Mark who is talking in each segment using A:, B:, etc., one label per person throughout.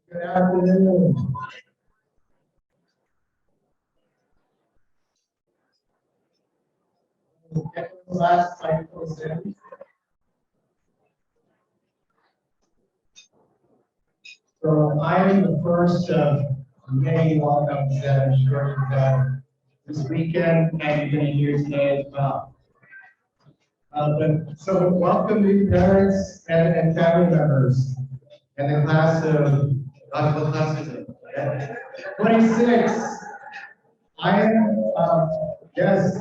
A: Good afternoon. Okay, the last slide goes in. So I am the first of many welcomes that I'm sure you've had this weekend and you're going to hear today as well. So welcome new parents and family members and the class of, what class is it? 26. I am, yes.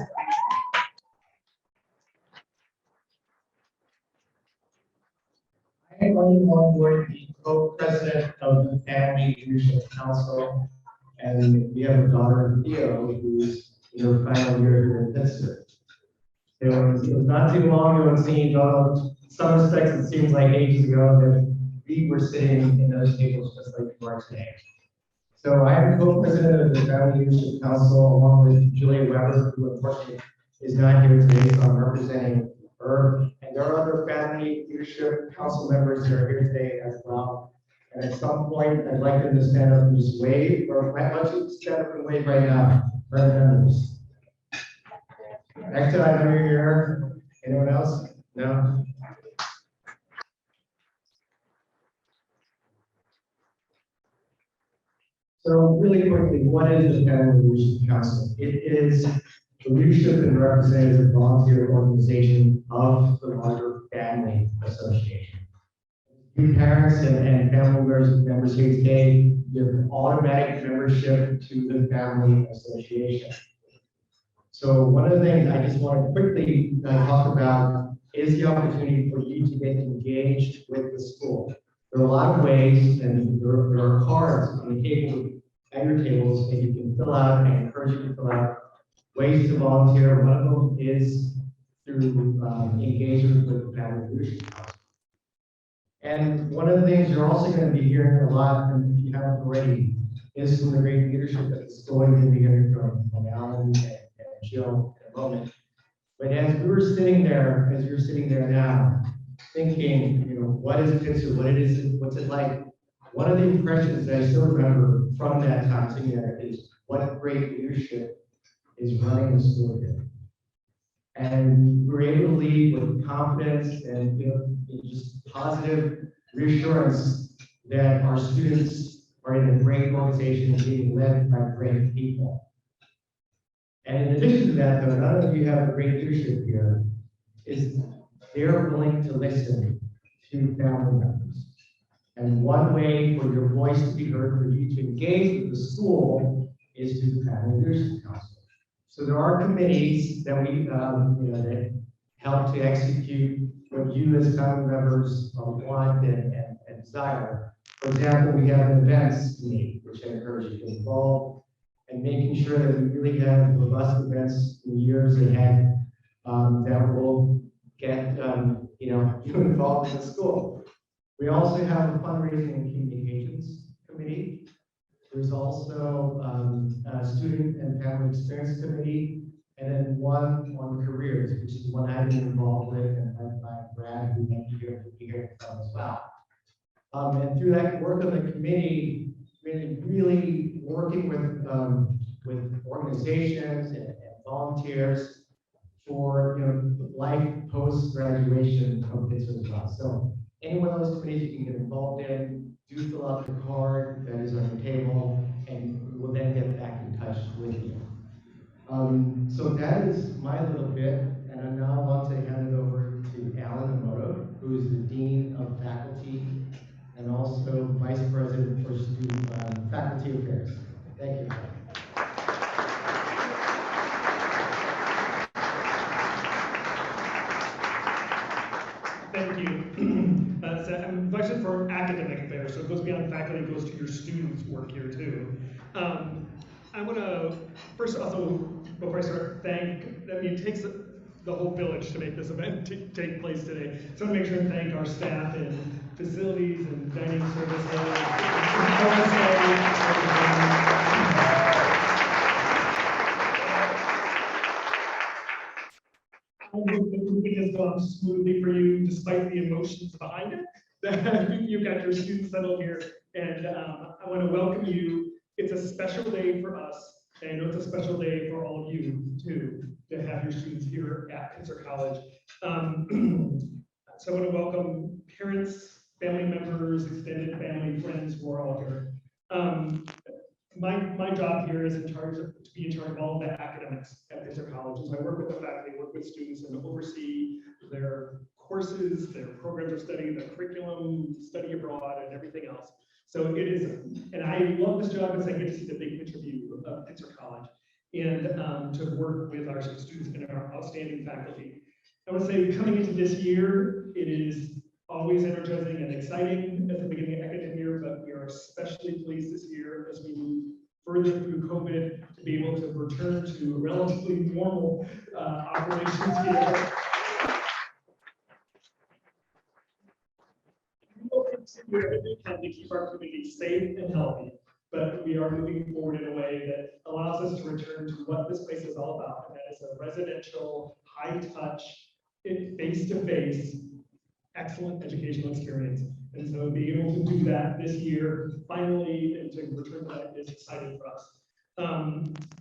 A: I am on board the co-president of the Family Leadership Council, and we have a daughter, Theo, who's in her final year here in Pitzer. It was not too long ago, it seemed, although in some respects it seems like ages ago, that we were sitting in those tables just like we are today. So I am co-president of the Family Leadership Council along with Julia Weber, who unfortunately is not here today, so I'm representing her. And there are other Family Leadership Council members that are here today as well. And at some point, I'd like them to stand up and just wave, or why don't you stand up and wave right now for the members. Next to I know you're here. Anyone else? No? So really quickly, what is the Family Leadership Council? It is the leadership and representative volunteer organization of the larger family association. You parents and family members here today, you have automatic membership to the family association. So one of the things I just want to quickly talk about is the opportunity for you to get engaged with the school. There are a lot of ways, and there are cards on the table at your tables that you can fill out, and I encourage you to fill out ways to volunteer. One of them is through engagement with the Family Leadership Council. And one of the things you're also going to be hearing a lot, and if you haven't already, is from the great leadership that the school. You're going to be hearing from Alan and Jill in a moment. But as we were sitting there, as you're sitting there now, thinking, you know, what is Pitzer? What's it like? One of the impressions that I still remember from that time sitting there is what great leadership is running the school here. And we're able to lead with confidence and, you know, just positive reassurance that our students are in a great organization and being led by great people. And in addition to that, though, not only do you have a great leadership here, is they're willing to listen to family members. And one way for your voice to be heard, for you to engage with the school, is through the Family Leadership Council. So there are committees that we, that help to execute what you as family members want and desire. For example, we have an events committee, which I encourage you to involve, and making sure that we really have robust events in the years ahead that will get you involved in the school. We also have a fundraising and communications committee. There's also a student and family experience committee, and then one on careers, which is one I've been involved with, and led by Brad, who may be here from as well. And through that work on the committee, really working with organizations and volunteers for life post graduation from Pitzer as well. So any one of those committees you can get involved in, do fill out the card that is on the table, and we will then get back in touch with you. So that is my little bit, and I now want to hand it over to Alan Emoto, who is the Dean of Faculty and also Vice President for Student Faculty Affairs. Thank you.
B: Thank you. So I'm Vice President for Academic Affairs, so it goes beyond faculty, it goes to your students' work here too. I want to first also, before I start, it takes the whole village to make this event take place today. So I want to make sure and thank our staff in facilities and dining services. I hope everything has gone smoothly for you, despite the emotions behind it. that you've got your students settled here, and I want to welcome you. It's a special day for us, and I know it's a special day for all of you too, to have your students here at Pitzer College. So I want to welcome parents, family members, extended family, friends who are all here. My job here is to be in charge of all of the academics at Pitzer College. So I work with the faculty, work with students, and oversee their courses, their programs of study, their curriculum, study abroad, and everything else. So it is, and I love this job because I get to see the big picture view of Pitzer College and to work with our students and our outstanding faculty. I would say coming into this year, it is always energizing and exciting at the beginning of academic year, but we are especially pleased this year as we move further through COVID to be able to return to relatively normal operations here. We will continue everything we can to keep our community safe and healthy, but we are moving forward in a way that allows us to return to what this place is all about, and that is a residential, high-touch, face-to-face, excellent educational experience. And so being able to do that this year, finally, and to return to that is exciting for us.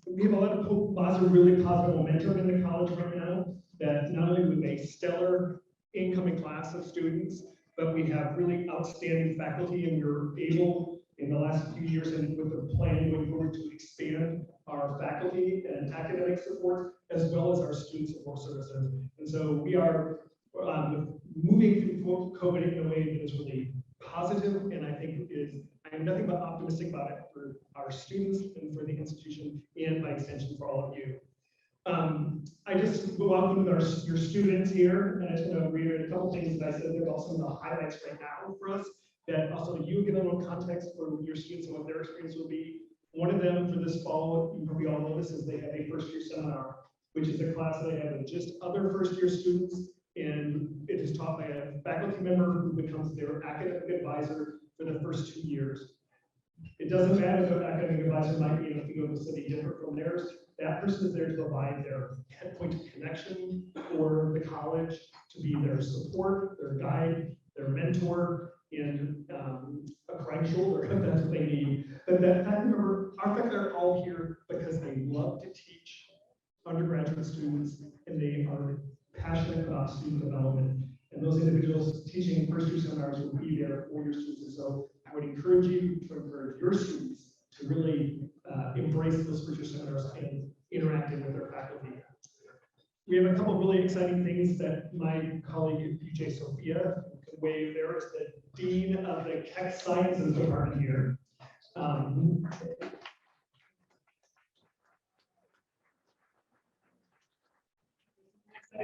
B: We have a lot of really positive momentum in the college right now, that not only with a stellar incoming class of students, but we have really outstanding faculty, and we're able in the last few years and with the plan going forward to expand our faculty and academic support, as well as our student support services. And so we are moving through COVID in a way that is really positive, and I think I am nothing but optimistic about it for our students and for the institution, and by extension for all of you. I just welcome your students here, and I just want to reiterate a couple things that I said. They're also the highlights right now for us, that also you get a little context for your students and what their experience will be. One of them for this fall, you probably all know this, is they have a first-year seminar, which is a class that they have with just other first-year students, and it is taught by a faculty member who becomes their academic advisor for the first 2 years. It doesn't matter if the academic advisor might be in a field of study different from theirs. That person is there to provide their point of connection for the college, to be their support, their guide, their mentor, and a crying shoulder if that's what they need. But that faculty member, our faculty are all here because they love to teach undergraduate students, and they are passionate about student development. And those individuals teaching first-year seminars will be there for your students. And so I would encourage you to encourage your students to really embrace those first-year seminars and interacting with their faculty. We have a couple of really exciting things that my colleague, PJ Sophia, can wave there, is the Dean of the Keck Sciences Department here.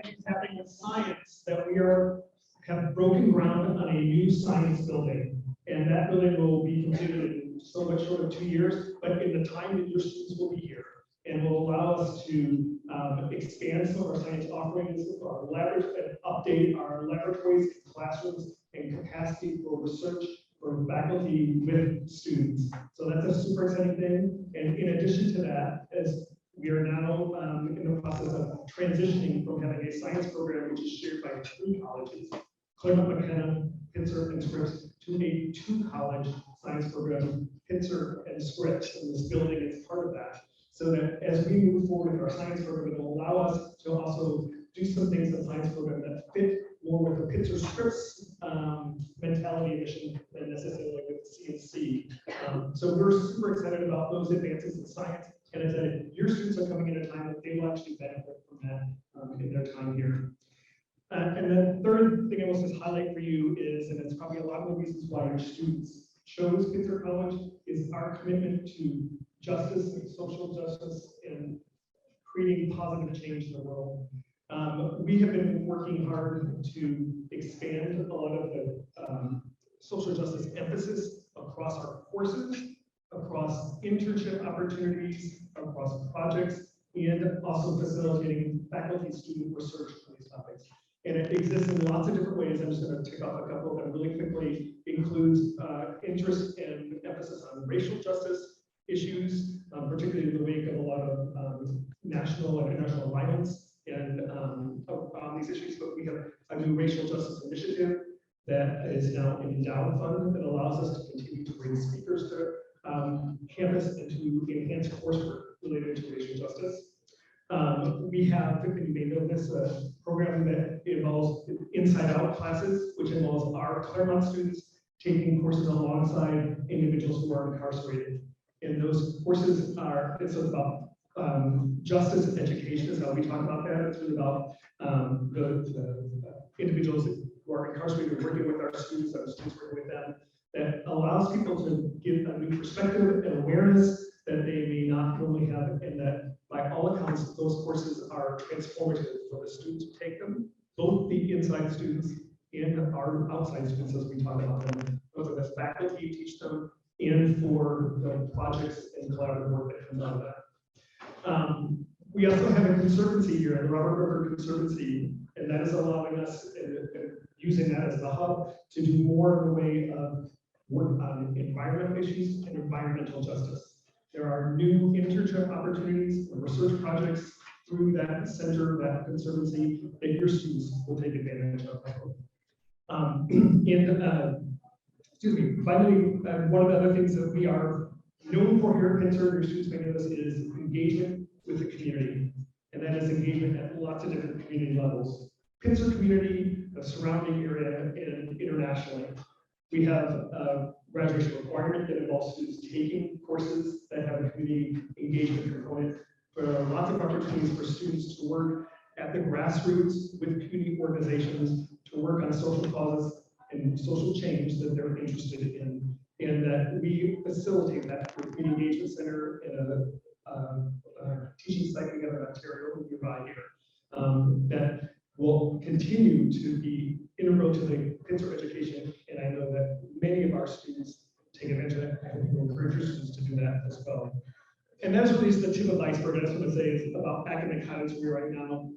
B: Things happening with science, that we have broken ground on a new science building, and that building will be completed in so much short of 2 years, but in the time that your students will be here, and will allow us to expand some of our science offerings, our and update our laboratories, classrooms, and capacity for research for faculty with students. So that's a super exciting thing. And in addition to that, as we are now in the process of transitioning from having a science program, which is shared by 3 colleges, Claremont, McKenna, Pitzer, and Scripps, to a 2-college science program, Pitzer and Scripps, and this building is part of that. So that as we move forward with our science program, it will allow us to also do some things in the science program that fit more with the Pitzer Scripps mentality and mission than necessarily with CNC. So we're super excited about those advances in science. And as I said, your students are coming in a time that they will actually benefit from that in their time here. And the third thing I want to just highlight for you is, and it's probably a lot of the reasons why your students chose Pitzer College, is our commitment to justice and social justice and creating positive change in the world. We have been working hard to expand a lot of the social justice emphasis across our courses, across internship opportunities, across projects, and also facilitating faculty-student research on these topics. And it exists in lots of different ways. I'm just going to tick off a couple of them really quickly. It includes interest and emphasis on racial justice issues, particularly in the wake of a lot of national and international violence and on these issues. But we have a new racial justice initiative that is now an endowed fund that allows us to continue to bring speakers to campus and to enhance coursework related to racial justice. We have, and you may know this, a program that involves inside out classes, which involves our Claremont students taking courses alongside individuals who are incarcerated. And those courses are, it's about justice and education is how we talk about that. It's really about the individuals who are incarcerated working with our students working with them, that allows people to give a new perspective and awareness that they may not normally have, and that by all accounts, those courses are transformative for the students who take them, both the inside students and our outside students as we talk about them, both of the faculty teach them, and for the projects and collaborative work that comes out of that. We also have a conservancy here, the Robert River Conservancy, and that is allowing us, using that as the hub, to do more in the way of work on environmental issues and environmental justice. There are new internship opportunities and research projects through that center, that conservancy, that your students will take advantage of. Finally, one of the other things that we are known for here at Pitzer, your students may know this, is engagement with the community. And that is engagement at lots of different community levels. Pitzer community, the surrounding area, and internationally. We have a graduation requirement that involves students taking courses that have a community engagement component. There are lots of opportunities for students to work at the grassroots with community organizations, to work on social causes and social change that they're interested in, and that we facilitate that with the Engagement Center and a teaching site together in Ontario, nearby here, that will continue to be integral to the Pitzer education, and I know that many of our students take advantage of that, and we encourage your students to do that as well. And that's really the tip of the iceberg. I just want to say is about academic highlights for you right now.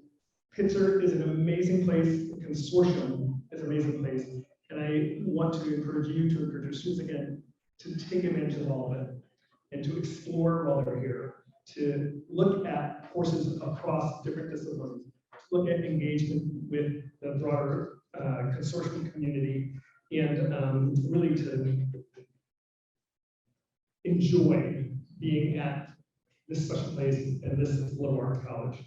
B: Pitzer is an amazing place. The consortium is an amazing place. And I want to encourage you to encourage your students again to take advantage of all of it and to explore while they're here, to look at courses across different disciplines, to look at engagement with the broader consortium community, and really to enjoy being at this special place and this Little Art College.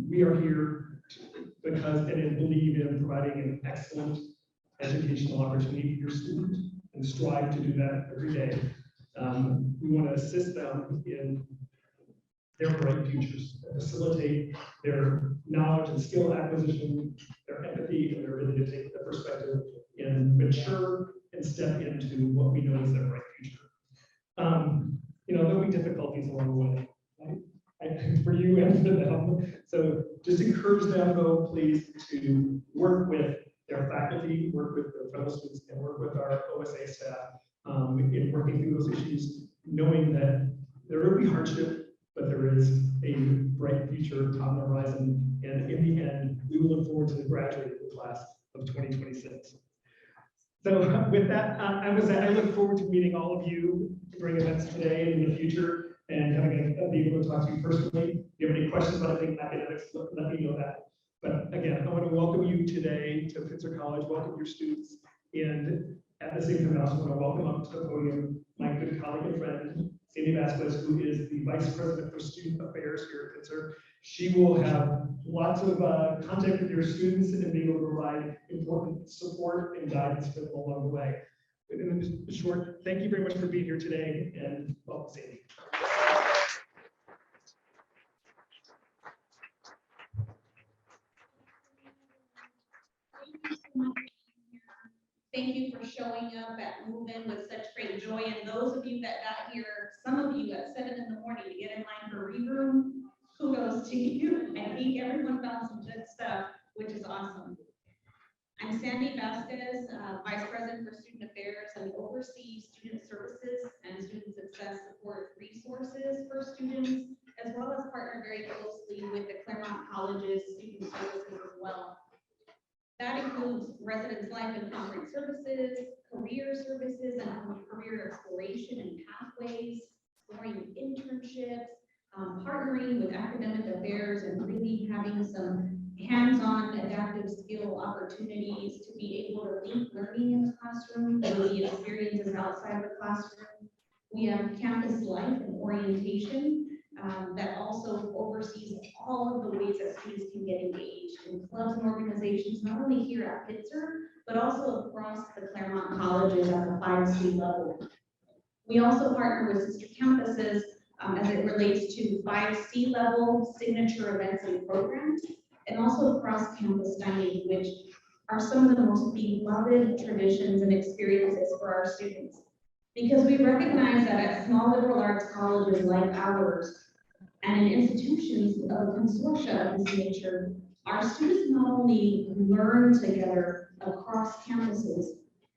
B: We are here because and believe in providing an excellent educational opportunity for your student and strive to do that every day. We want to assist them in their bright futures, facilitate their knowledge and skill acquisition, their empathy, and their ability to take the perspective and mature and step into what we know is their bright future. There'll be difficulties along the way, right? For you and for them. So just encourage them, though, please, to work with their faculty, work with their fellow students, and work with our OSA staff in working through those issues, knowing that there will be hardship, but there is a bright future on the horizon. And in the end, we will look forward to the graduating class of 2026. So with that, I look forward to meeting all of you during events today and in the future, and being able to talk to you personally. If you have any questions about anything academics, let me know that. But again, I want to welcome you today to Pitzer College, welcome your students, and at the same time, I also want to welcome up to the podium my good colleague and friend, Sandy Vasquez, who is the Vice President for Student Affairs here at Pitzer. She will have lots of contact with your students and be able to provide important support and guidance for them along the way. In short, thank you very much for being here today, and welcome, Sandy.
C: Thank you for showing up at Move-In with such great joy. And those of you that got here, some of you at 7 in the morning to get in line for re-room, kudos to you. I think everyone found some good stuff, which is awesome. I'm Sandy Vasquez, Vice President for Student Affairs, and oversee student services and student success support resources for students, as well as partner very closely with the Claremont College's student services as well. That includes residence life and conference services, career services, and career exploration and pathways, exploring internships, partnering with academic affairs, and really having some hands-on adaptive skill opportunities to be able to link learning in the classroom or the experiences outside the classroom. We have campus life and orientation that also oversees all of the ways that students can get engaged in clubs and organizations, not only here at Pitzer, but also across the Claremont colleges at the 5C level. We also partner with sister campuses as it relates to 5C level signature events and programs, and also cross-campus dining, which are some of the most beloved traditions and experiences for our students. Because we recognize that at small liberal arts colleges like ours, and in institutions of a consortia of this nature, our students not only learn together across campuses,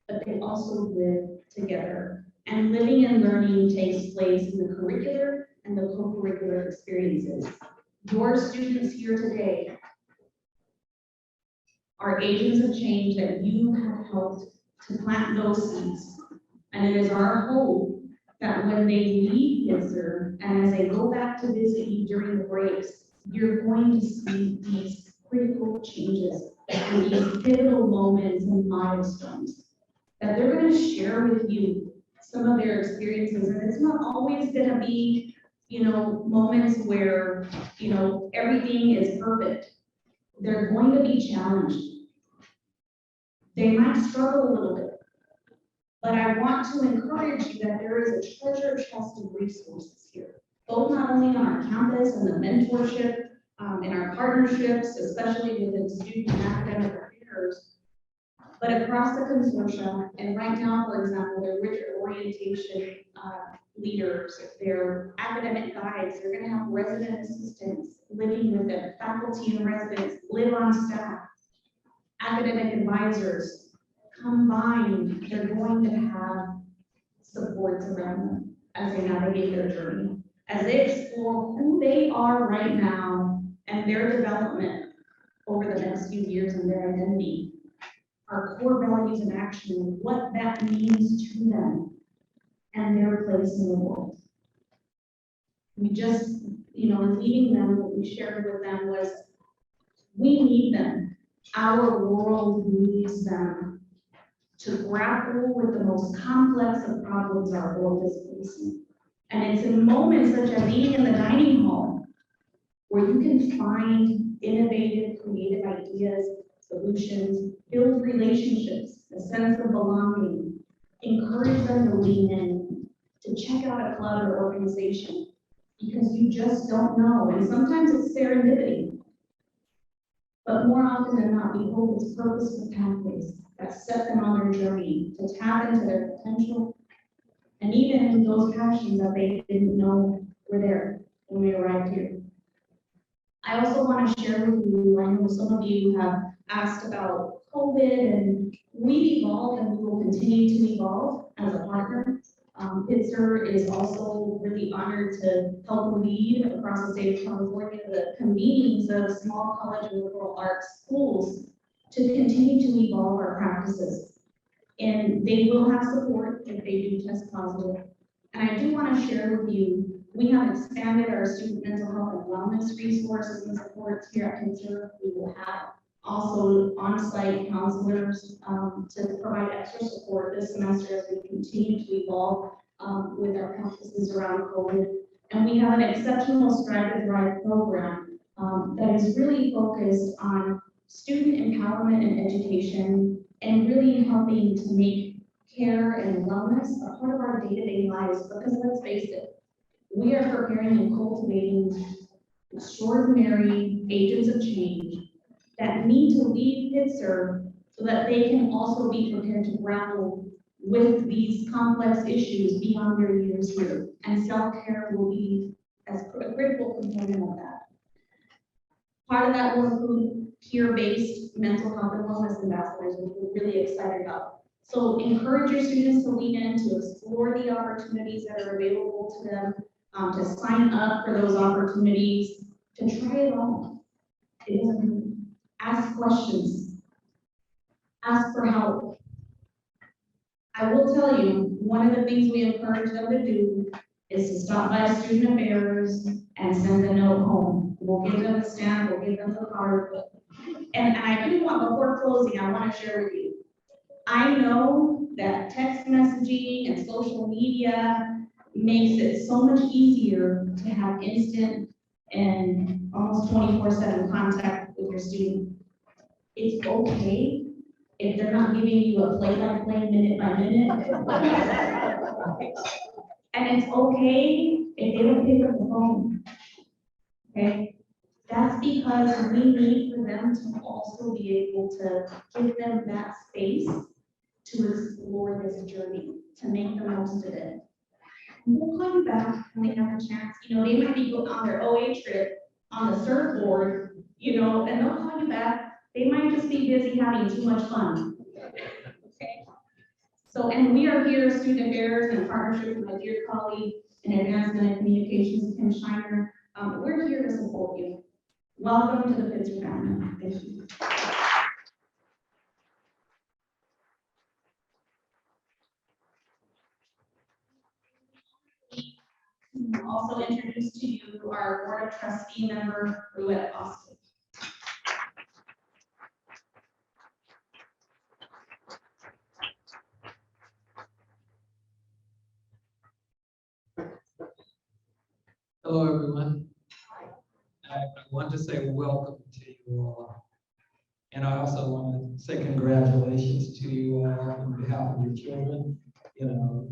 C: but they also live together. And living and learning takes place in the curricular and the co-curricular experiences. Your students here today are agents of change that you have helped to plant those seeds. And it is our hope that when they leave Pitzer and as they go back to visit you during the breaks, you're going to see these critical changes and these pivotal moments and milestones that they're going to share with you some of their experiences. And it's not always going to be, moments where, everything is perfect. They're going to be challenged. They might struggle a little bit. But I want to encourage you that there is a treasure chest of resources here, both not only on our campus and the mentorship and our partnerships, especially within student and academic affairs, but across the consortia. And right now, for example, their rigid orientation leaders, their academic guides, they're going to have resident assistants living with them, faculty and residents live on staff, academic advisors. Combined, they're going to have supports around them as they navigate their journey, as they explore who they are right now and their development over the next few years and their identity, our core values and action, what that means to them and their place in the world. We just, in leading them, what we shared with them was, we need them. Our world needs them to grapple with the most complex of problems our world is facing. And it's in moments such as being in the dining hall where you can find innovative, creative ideas, solutions, build relationships, a sense of belonging, encourage them to lean in, to check out a club or organization, because you just don't know. And sometimes it's serendipity. But more often than not, we hope it's purposeful pathways that set them on their journey to tap into their potential and even those passions that they didn't know were there when we arrived here. I also want to share with you, I know some of you have asked about COVID, and we've evolved and we will continue to evolve as a partner. Pitzer is also really honored to help lead across the state of California the convenings of small college and liberal arts schools to continue to evolve our practices. And they will have support if they do test positive. And I do want to share with you, we have expanded our student mental health and wellness resources and supports here at Pitzer. We will have also on-site counselors to provide extra support this semester as we continue to evolve with our practices around COVID. And we have an exceptional Strive to Thrive program that is really focused on student empowerment and education, and really helping to make care and wellness a part of our day-to-day lives. Because let's face it, we are preparing and cultivating extraordinary agents of change that need to leave Pitzer so that they can also be prepared to grapple with these complex issues beyond their years here. And self-care will be as a critical component of that. Part of that will include peer-based mental health and wellness ambassadors, which we're really excited about. So encourage your students to lean in, to explore the opportunities that are available to them, to sign up for those opportunities, to try it on. Ask questions, ask for help. I will tell you, one of the things we encourage them to do is to stop by student affairs and send a note home. We'll give them the stamp, we'll give them the card, And I do want, before closing, I want to share with you. I know that text messaging and social media makes it so much easier to have instant and almost 24/7 contact with your student. It's okay if they're not giving you a play-by-play, minute-by-minute. And it's okay if they don't pick up the phone. Okay? That's because we need for them to also be able to give them that space to explore this journey, to make the most of it. And we'll call you back when they have a chance. You know, they might be going on their OA trip on the surfboard, you know, and they'll call you back. They might just be busy having too much fun. Okay. So, and we are here, Student Affairs, in partnership with my dear colleague in Advancement and Communications, Kim Shiner. We're here to support you. Welcome to the Pitzer family. Thank you. Also introduce to you our Board of Trustee member, Vasquez.
D: Hello, everyone. I want to say welcome to you all. And I also want to say congratulations to you all on behalf of your children. You know,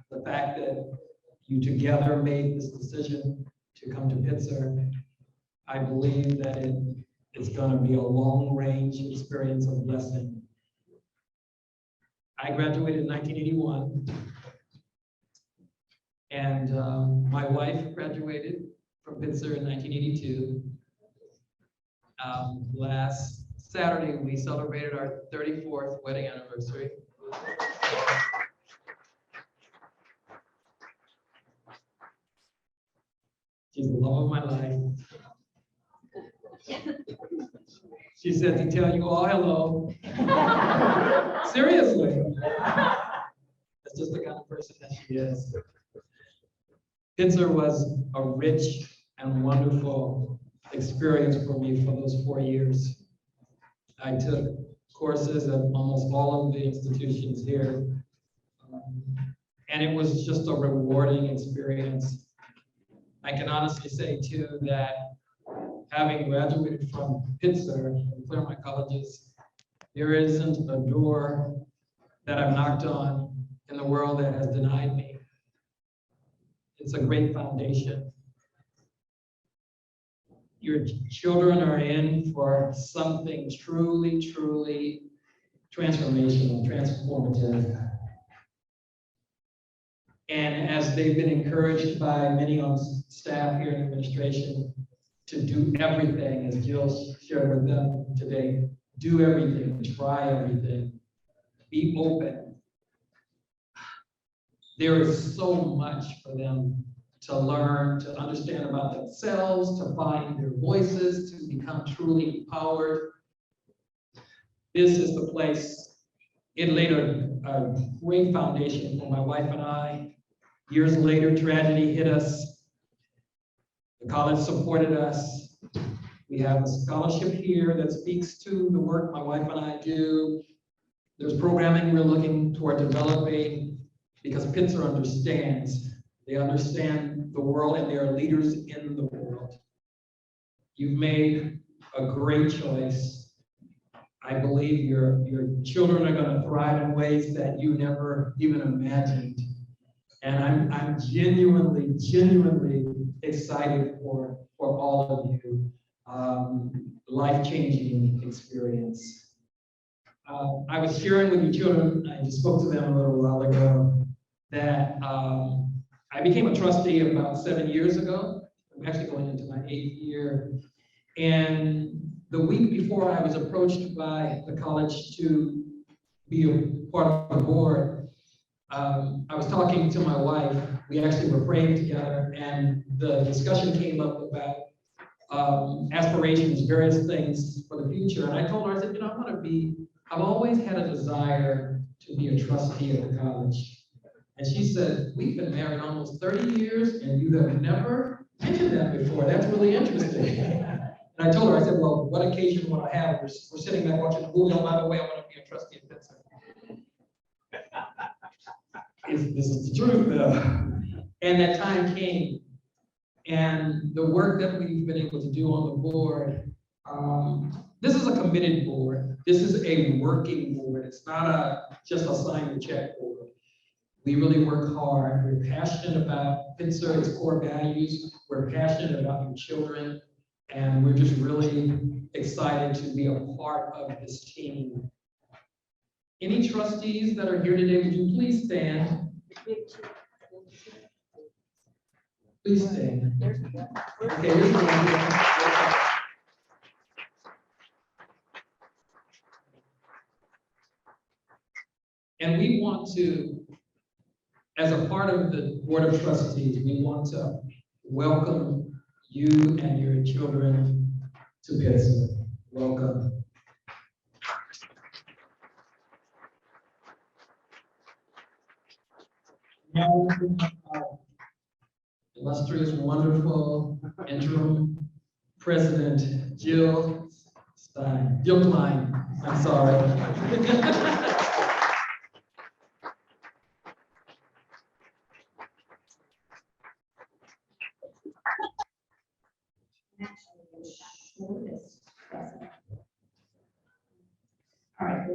D: the fact that you together made this decision to come to Pitzer, I believe that it's going to be a long-range experience of blessing. I graduated in 1981. And my wife graduated from Pitzer in 1982. Last Saturday, we celebrated our 34th wedding anniversary. She's the love of my life. She said to tell you all hello. Seriously. That's just the kind of person that she is. Pitzer was a rich and wonderful experience for me for those 4 years. I took courses at almost all of the institutions here. And it was just a rewarding experience. I can honestly say too that having graduated from Pitzer, from Claremont colleges, there isn't a door that I've knocked on in the world that has denied me. It's a great foundation. Your children are in for something truly, truly transformational, transformative. And as they've been encouraged by many on staff here in administration to do everything, as Jill shared with them today, do everything, try everything, be open. There is so much for them to learn, to understand about themselves, to find their voices, to become truly empowered. This is the place. It laid a great foundation for my wife and I. Years later, tragedy hit us. The college supported us. We have a scholarship here that speaks to the work my wife and I do. There's programming we're looking toward developing because Pitzer understands. They understand the world and they are leaders in the world. You've made a great choice. I believe your children are going to thrive in ways that you never even imagined. And I'm genuinely excited for all of you. Life-changing experience. I was sharing with your children, I just spoke to them a little while ago, that I became a trustee about 7 years ago. I'm actually going into my 8th year. And the week before I was approached by the college to be a part of the board, I was talking to my wife. We actually were praying together, and the discussion came up about aspirations, various things for the future. And I told her, I said, I've always had a desire to be a trustee at the college. And she said, we've been married almost 30 years, and you have never mentioned that before. That's really interesting. And And I told her, I said, well, what occasion would I have? We're sitting there watching a movie. Oh, by the way, I want to be a trustee at Pitzer. This is the truth, though. And that time came. And the work that we've been able to do on the board, this is a committed board. This is a working board. It's not just a sign the check board. We really work hard. We're passionate about Pitzer, its core values. We're passionate about your children. And we're just really excited to be a part of this team. Any trustees that are here today, would you please stand? Please stand. Okay, here's one. And we want to, as a part of the Board of Trustees, we want to welcome you and your children to Pitzer. Welcome. Now, illustrious, wonderful interim president, Jill Klein. I'm sorry.
E: All right,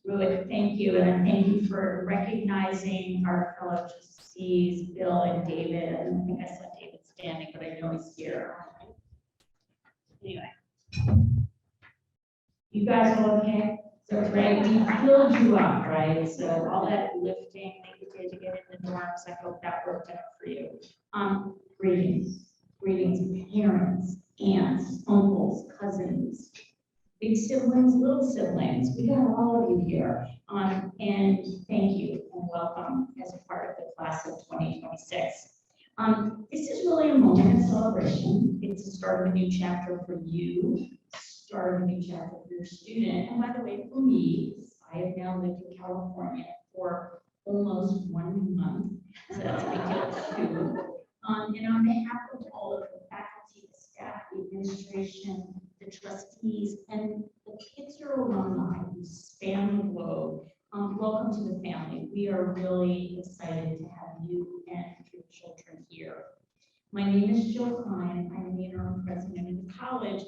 E: really, thank you, and thank you for recognizing our fellow trustees, Bill and David. I don't think I saw David standing, but I know he's here. Anyway. You guys all okay? So, right, we filled you up, right? So all that lifting that you did to get in the dorms, I hope that worked out for you. Greetings, parents, aunts, uncles, cousins, big siblings, little siblings. We got all of you here. And thank you and welcome as a part of the class of 2026. This is really a moment of celebration. It's the start of a new chapter for you, start of a new chapter for your student. And by the way, for me, I have now lived in California for almost 1 month. So that's a big deal too. And on behalf of all of the faculty, the staff, the administration, the trustees, and the Pitzer alumni who span the globe, welcome to the family. We are really excited to have you and your children here. My name is Jill Klein. I'm the interim president of the college.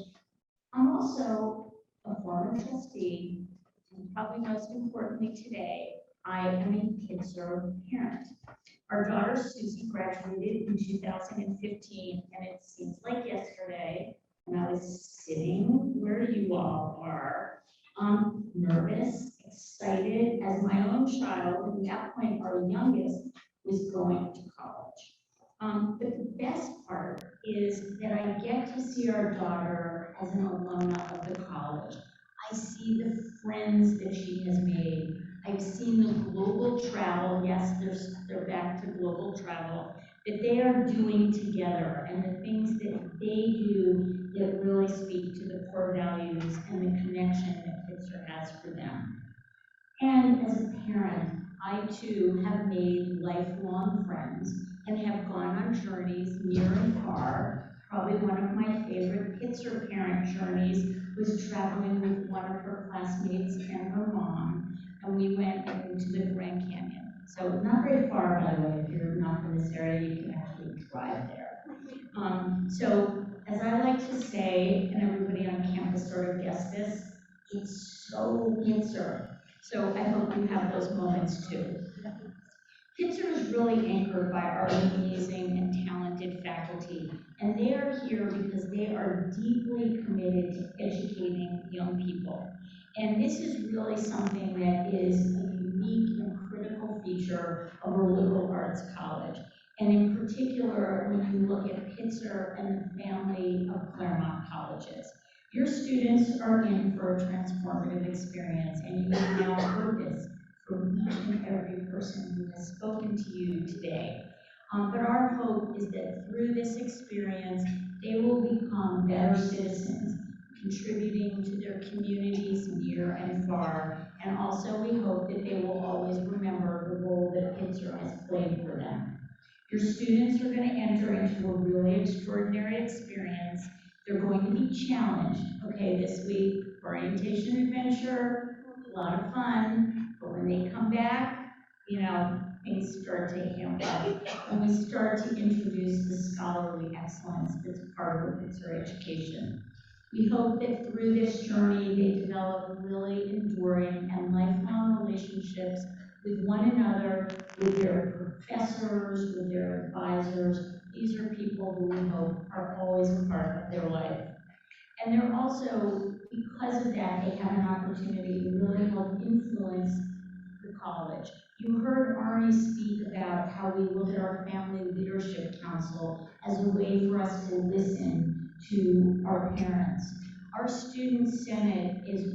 E: I'm also a former trustee, and probably most importantly today, I am a Pitzer parent. Our daughter Susie graduated in 2015, and it seems like yesterday, and I was sitting where you all are, nervous, excited, as my own child, at that point our youngest, was going to college. But the best part is that I get to see our daughter as an alumna of the college. I see the friends that she has made. I've seen the global travel, yes, they're back to global travel, that they are doing together and the things that they do that really speak to the core values and the connection that Pitzer has for them. And as a parent, I too have made lifelong friends and have gone on journeys near and far. Probably one of my favorite Pitzer parent journeys was traveling with one of her classmates and her mom, and we went into the Grand Canyon. So not very far, by the way. If you're not from this area, you can actually drive there. So as I like to say, and everybody on campus sort of gets this, it's so Pitzer. So I hope you have those moments too. Pitzer is really anchored by our amazing and talented faculty, and they are here because they are deeply committed to educating young people. And this is really something that is a unique and critical feature of a liberal arts college. And in particular, when you look at Pitzer and the family of Claremont colleges. Your students are in for a transformative experience, and you have now heard this from each and every person who has spoken to you today. But our hope is that through this experience, they will become better citizens, contributing to their communities near and far. And also we hope that they will always remember the role that Pitzer has played for them. Your students are going to enter into a really extraordinary experience They're going to be challenged, okay, this week, orientation adventure, a lot of fun, but when they come back, you know, things start taking off. And we start to introduce the scholarly excellence that's part of Pitzer education. We hope that through this journey, they develop really enduring and lifelong relationships with one another, with their professors, with their advisors. These are people who we hope are always a part of their life. And they're also, because of that, they have an opportunity to really help influence the college. You heard Arnie speak about how we look at our Family Leadership Council as a way for us to listen to our parents. Our Student Senate is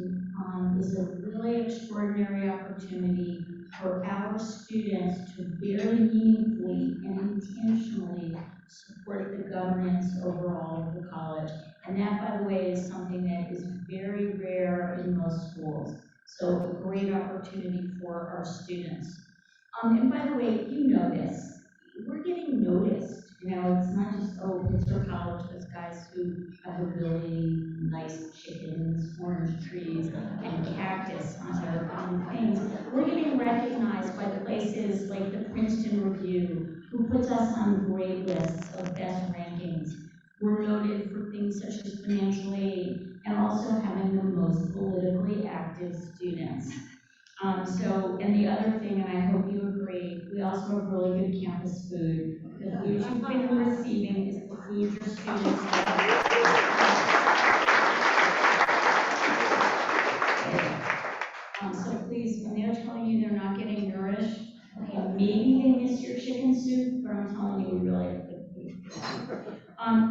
E: a really extraordinary opportunity for our students to very meaningfully and intentionally support the governance overall of the college. And that, by the way, is something that is very rare in most schools. So a great opportunity for our students. And by the way, you know this, we're getting noticed. You know, it's not just, oh, Pitzer College, those guys who have a really nice chickens, orange trees, and cactus on their things. We're getting recognized by places like the Princeton Review, who puts us on great lists of best rankings. We're noted for things such as financial aid and also having the most politically active students. And the other thing, and I hope you agree, we also have really good campus food. The food you've been receiving is the food your students have. So please, when they're telling you they're not getting nourished, okay, maybe they miss your chicken soup, but I'm telling you, we really have good food.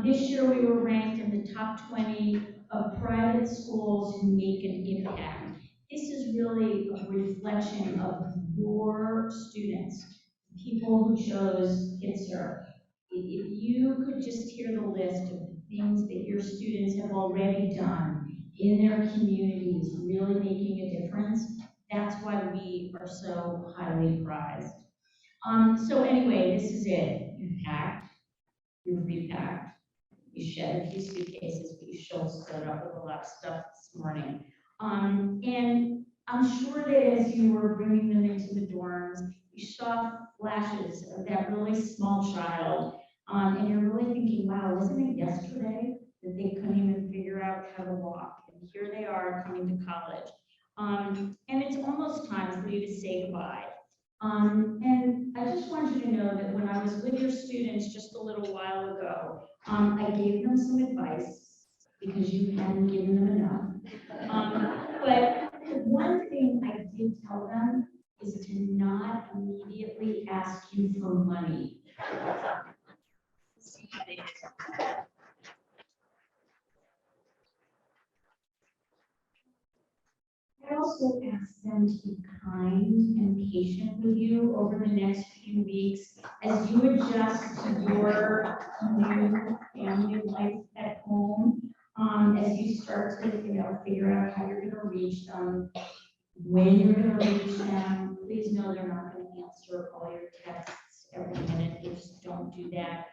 E: This year we were ranked in the top 20 of private schools who make an impact. This is really a reflection of your students, people who chose Pitzer. If you could just hear the list of the things that your students have already done in their communities, really making a difference, that's why we are so highly prized. So anyway, this is it. You packed, you repacked, you shed a few suitcases, but you still stood up with a lot of stuff this morning. And I'm sure that as you were bringing them into the dorms, you saw flashes of that really small child, and you're really thinking, wow, wasn't it yesterday that they couldn't even figure out how to walk? And here they are coming to college. And it's almost time for you to say goodbye. And I just want you to know that when I was with your students just a little while ago, I gave them some advice because you hadn't given them enough. But one thing I did tell them is to not immediately ask you for money. I also asked them to be kind and patient with you over the next few weeks as you adjust to your new family life at home, as you start to, figure out how you're gonna reach them, when you're gonna reach them. Please know they're not gonna answer all your texts every minute. They just don't do that.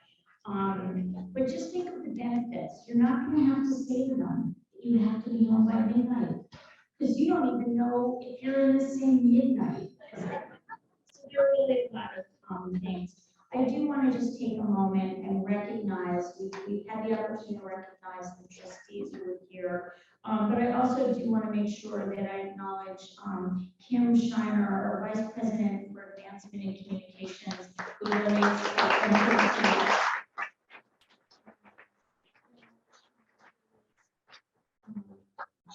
E: But just think of the benefits. You're not gonna have to say to them that you have to be home by midnight, because you don't even know if you're in the same midnight. So there are really a lot of things. I do want to just take a moment and recognize, we had the opportunity to recognize the trustees who were here, but I also do want to make sure that I acknowledge Kim Shiner, our Vice President for Advancement in Communications, who really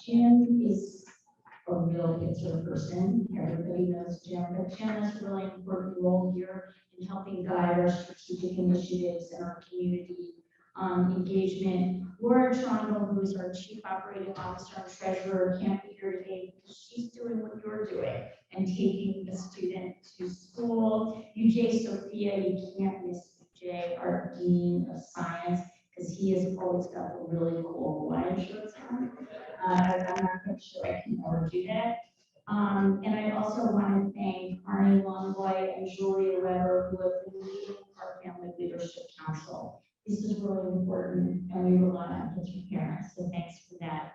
E: Jim is a real Pitzer person. Everybody knows Jim, but Jim has a really important role here in helping guide our strategic initiatives and our community engagement. Laura Trondle, who's our Chief Operating Officer and Treasurer, can't be here today because she's doing what you're doing and taking the student to school. UJ Sophia, you can't miss UJ, our Dean of Science, because he has always got the really cool Hawaiian shirts on. I'm not quite sure I can ever do that. And I also want to thank Arnie Longboy and Julia Weber, who have been leading our Family Leadership Council. This is really important, and we rely on Pitzer parents, so thanks for that.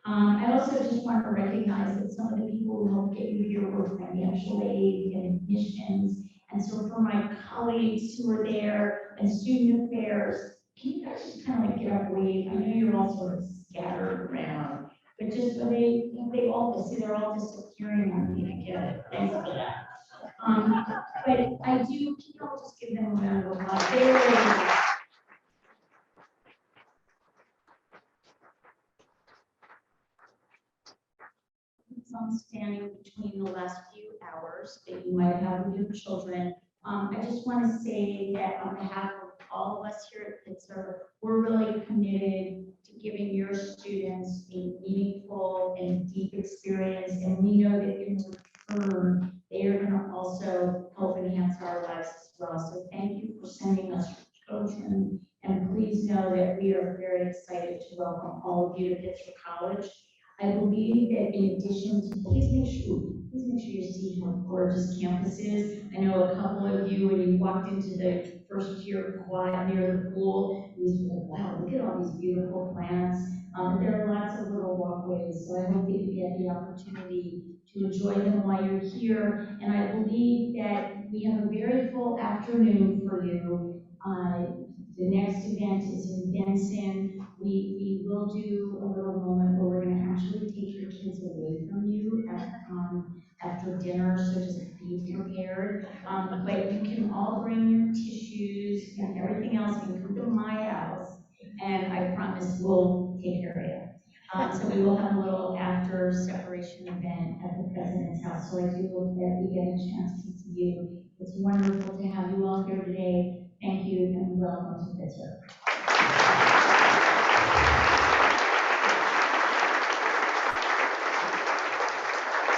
E: I also just want to recognize that some of the people who helped get you here were financial aid and admissions. And so for my colleagues who are there and student affairs, can you guys just kind of like get up, wave? I know you're all sort of scattered around, but just so they all, see, they're all disappearing on me, I get it. Thanks for that. But I do, can you all just give them a round of applause? They really, I'm standing between the last few hours that you might have with your children. I just want to say that on behalf of all of us here at Pitzer, we're really committed to giving your students a meaningful and deep experience, and we know that in return, they are going to also help enhance our lives as well. So thank you for sending us your children, and please know that we are very excited to welcome all of you to Pitzer College. I believe that in addition to, please make sure you see how gorgeous campus is. I know a couple of you, when you walked into the first year quad near the pool, you was like, wow, look at all these beautiful plants. But there are lots of little walkways, so I hope that you get the opportunity to enjoy them while you're here. And I believe that we have a very full afternoon for you. The next event is in Benson. We will do a little moment where we're going to actually take your kids away from you after dinner, so just be prepared. But you can all bring your tissues and everything else. You can come to my house, and I promise we'll take care of you. So we will have a little after separation event at the president's house. So I do hope that we get a chance to see you. It's wonderful to have you all here today. Thank you, and welcome to Pitzer.